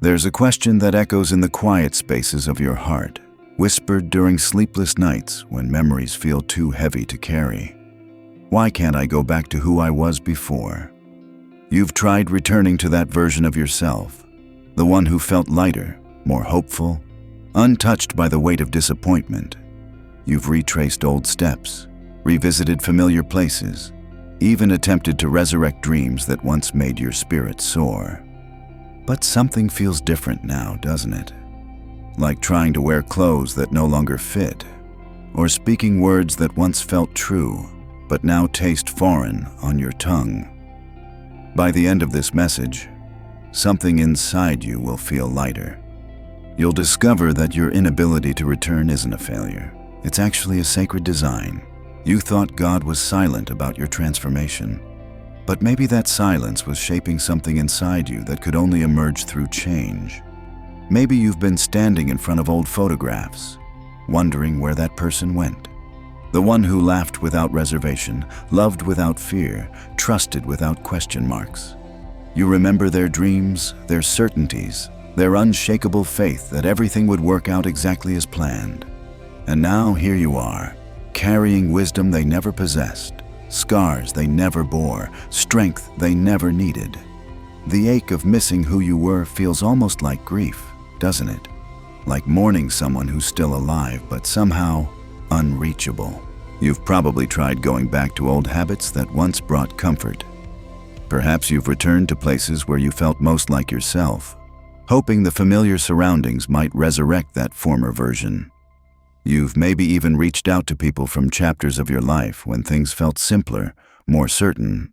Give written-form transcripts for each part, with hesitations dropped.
There's a question that echoes in the quiet spaces of your heart, whispered during sleepless nights when memories feel too heavy to carry. Why can't I go back to who I was before? You've tried returning to that version of yourself, the one who felt lighter, more hopeful, untouched by the weight of disappointment. You've retraced old steps, revisited familiar places, even attempted to resurrect dreams that once made your spirit soar. But something feels different now, doesn't it? Like trying to wear clothes that no longer fit, or speaking words that once felt true, but now taste foreign on your tongue. By the end of this message, something inside you will feel lighter. You'll discover that your inability to return isn't a failure. It's actually a sacred design. You thought God was silent about your transformation, but maybe that silence was shaping something inside you that could only emerge through change. Maybe you've been standing in front of old photographs, wondering where that person went. The one who laughed without reservation, loved without fear, trusted without question marks. You remember their dreams, their certainties, their unshakable faith that everything would work out exactly as planned. And now here you are, carrying wisdom they never possessed, scars they never bore, strength they never needed. The ache of missing who you were feels almost like grief, doesn't it? Like mourning someone who's still alive but somehow unreachable. You've probably tried going back to old habits that once brought comfort. Perhaps you've returned to places where you felt most like yourself, hoping the familiar surroundings might resurrect that former version. You've maybe even reached out to people from chapters of your life when things felt simpler, more certain.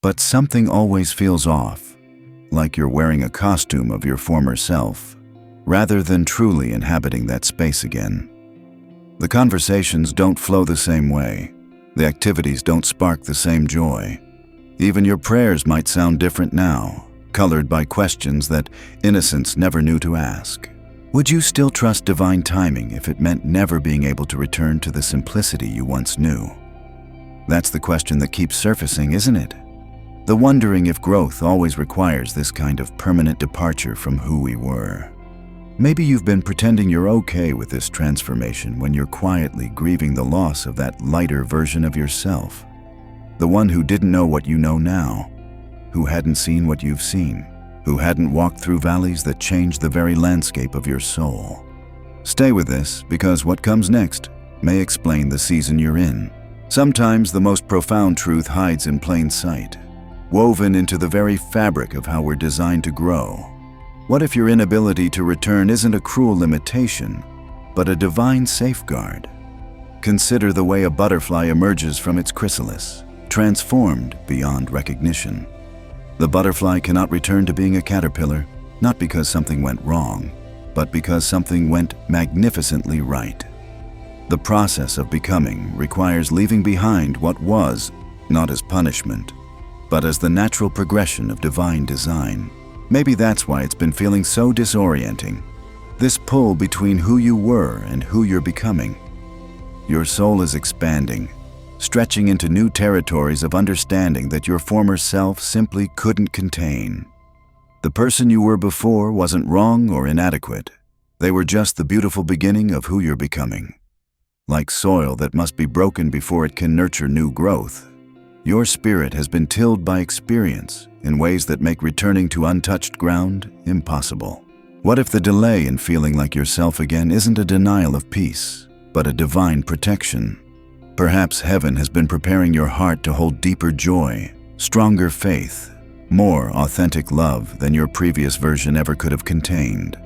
But something always feels off, like you're wearing a costume of your former self, rather than truly inhabiting that space again. The conversations don't flow the same way. The activities don't spark the same joy. Even your prayers might sound different now, colored by questions that innocence never knew to ask. Would you still trust divine timing if it meant never being able to return to the simplicity you once knew? That's the question that keeps surfacing, isn't it? The wondering if growth always requires this kind of permanent departure from who we were. Maybe you've been pretending you're okay with this transformation when you're quietly grieving the loss of that lighter version of yourself. The one who didn't know what you know now, who hadn't seen what you've seen, who hadn't walked through valleys that changed the very landscape of your soul. Stay with this, because what comes next may explain the season you're in. Sometimes the most profound truth hides in plain sight, woven into the very fabric of how we're designed to grow. What if your inability to return isn't a cruel limitation, but a divine safeguard? Consider the way a butterfly emerges from its chrysalis, transformed beyond recognition. The butterfly cannot return to being a caterpillar, not because something went wrong, but because something went magnificently right. The process of becoming requires leaving behind what was, not as punishment, but as the natural progression of divine design. Maybe that's why it's been feeling so disorienting. This pull between who you were and who you're becoming. Your soul is expanding, stretching into new territories of understanding that your former self simply couldn't contain. The person you were before wasn't wrong or inadequate. They were just the beautiful beginning of who you're becoming. Like soil that must be broken before it can nurture new growth, your spirit has been tilled by experience in ways that make returning to untouched ground impossible. What if the delay in feeling like yourself again isn't a denial of peace, but a divine protection? Perhaps heaven has been preparing your heart to hold deeper joy, stronger faith, more authentic love than your previous version ever could have contained.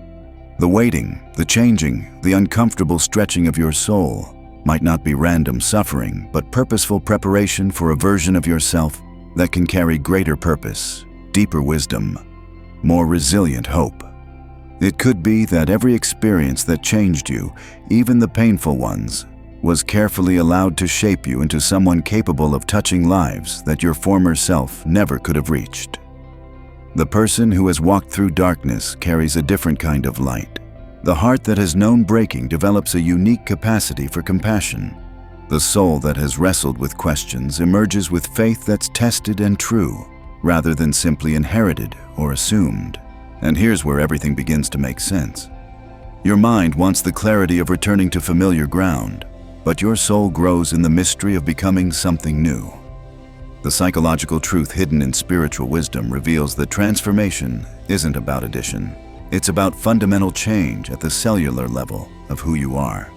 The waiting, the changing, the uncomfortable stretching of your soul might not be random suffering, but purposeful preparation for a version of yourself that can carry greater purpose, deeper wisdom, more resilient hope. It could be that every experience that changed you, even the painful ones, was carefully allowed to shape you into someone capable of touching lives that your former self never could have reached. The person who has walked through darkness carries a different kind of light. The heart that has known breaking develops a unique capacity for compassion. The soul that has wrestled with questions emerges with faith that's tested and true, rather than simply inherited or assumed. And here's where everything begins to make sense. Your mind wants the clarity of returning to familiar ground, but your soul grows in the mystery of becoming something new. The psychological truth hidden in spiritual wisdom reveals that transformation isn't about addition. It's about fundamental change at the cellular level of who you are.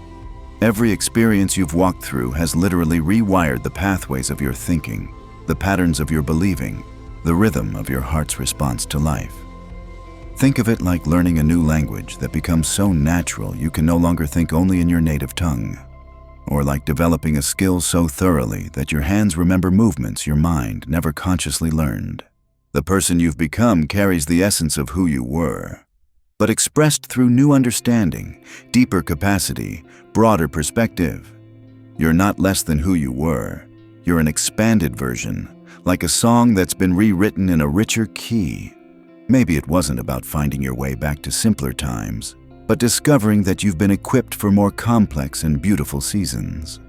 Every experience you've walked through has literally rewired the pathways of your thinking, the patterns of your believing, the rhythm of your heart's response to life. Think of it like learning a new language that becomes so natural you can no longer think only in your native tongue. Or like developing a skill so thoroughly that your hands remember movements your mind never consciously learned. The person you've become carries the essence of who you were, but expressed through new understanding, deeper capacity, broader perspective. You're not less than who you were. You're an expanded version, like a song that's been rewritten in a richer key. Maybe it wasn't about finding your way back to simpler times, but discovering that you've been equipped for more complex and beautiful seasons.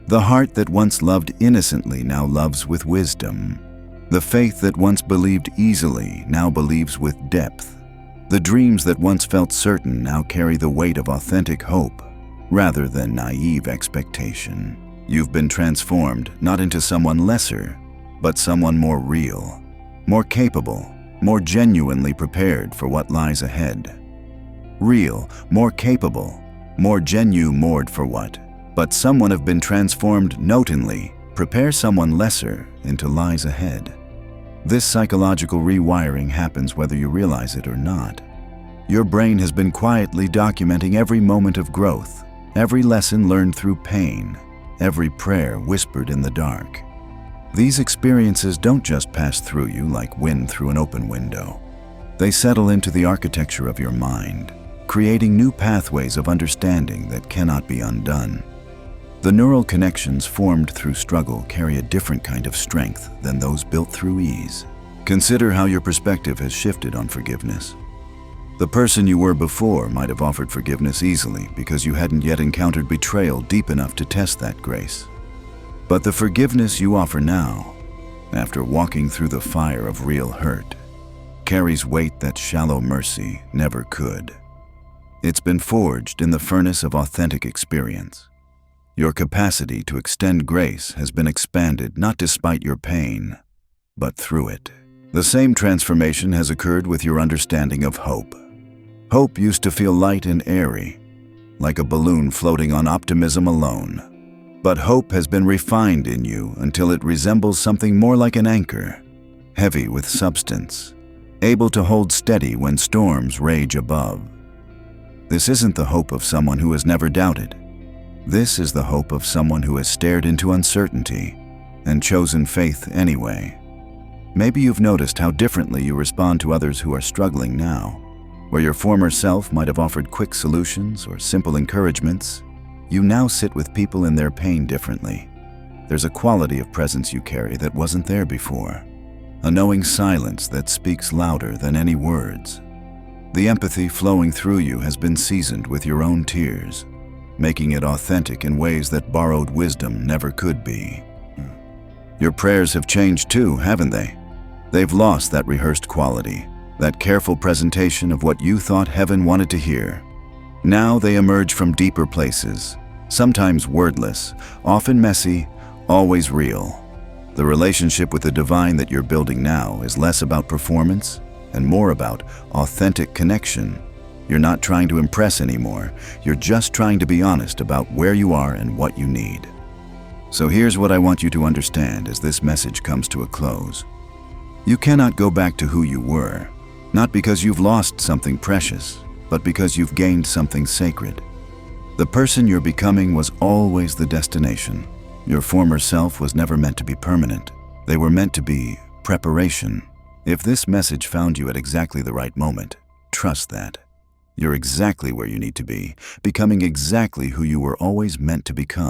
The heart that once loved innocently now loves with wisdom. The faith that once believed easily now believes with depth. The dreams that once felt certain now carry the weight of authentic hope, rather than naive expectation. You've been transformed not into someone lesser, but someone more real, more capable, more genuinely prepared for what lies ahead. Real, more capable, more moored for what? But someone have been transformed notingly, prepare someone lesser into lies ahead. This psychological rewiring happens whether you realize it or not. Your brain has been quietly documenting every moment of growth, every lesson learned through pain, every prayer whispered in the dark. These experiences don't just pass through you like wind through an open window. They settle into the architecture of your mind, creating new pathways of understanding that cannot be undone. The neural connections formed through struggle carry a different kind of strength than those built through ease. Consider how your perspective has shifted on forgiveness. The person you were before might have offered forgiveness easily because you hadn't yet encountered betrayal deep enough to test that grace. But the forgiveness you offer now, after walking through the fire of real hurt, carries weight that shallow mercy never could. It's been forged in the furnace of authentic experience. Your capacity to extend grace has been expanded not despite your pain, but through it. The same transformation has occurred with your understanding of hope. Hope used to feel light and airy, like a balloon floating on optimism alone. But hope has been refined in you until it resembles something more like an anchor, heavy with substance, able to hold steady when storms rage above. This isn't the hope of someone who has never doubted. This is the hope of someone who has stared into uncertainty and chosen faith anyway. Maybe you've noticed how differently you respond to others who are struggling now. Where your former self might have offered quick solutions or simple encouragements, you now sit with people in their pain differently. There's a quality of presence you carry that wasn't there before, a knowing silence that speaks louder than any words. The empathy flowing through you has been seasoned with your own tears, making it authentic in ways that borrowed wisdom never could be. Your prayers have changed too, haven't they? They've lost that rehearsed quality, that careful presentation of what you thought heaven wanted to hear. Now they emerge from deeper places, sometimes wordless, often messy, always real. The relationship with the divine that you're building now is less about performance and more about authentic connection. You're not trying to impress anymore. You're just trying to be honest about where you are and what you need. So here's what I want you to understand as this message comes to a close. You cannot go back to who you were, not because you've lost something precious, but because you've gained something sacred. The person you're becoming was always the destination. Your former self was never meant to be permanent. They were meant to be preparation. If this message found you at exactly the right moment, trust that. You're exactly where you need to be, becoming exactly who you were always meant to become.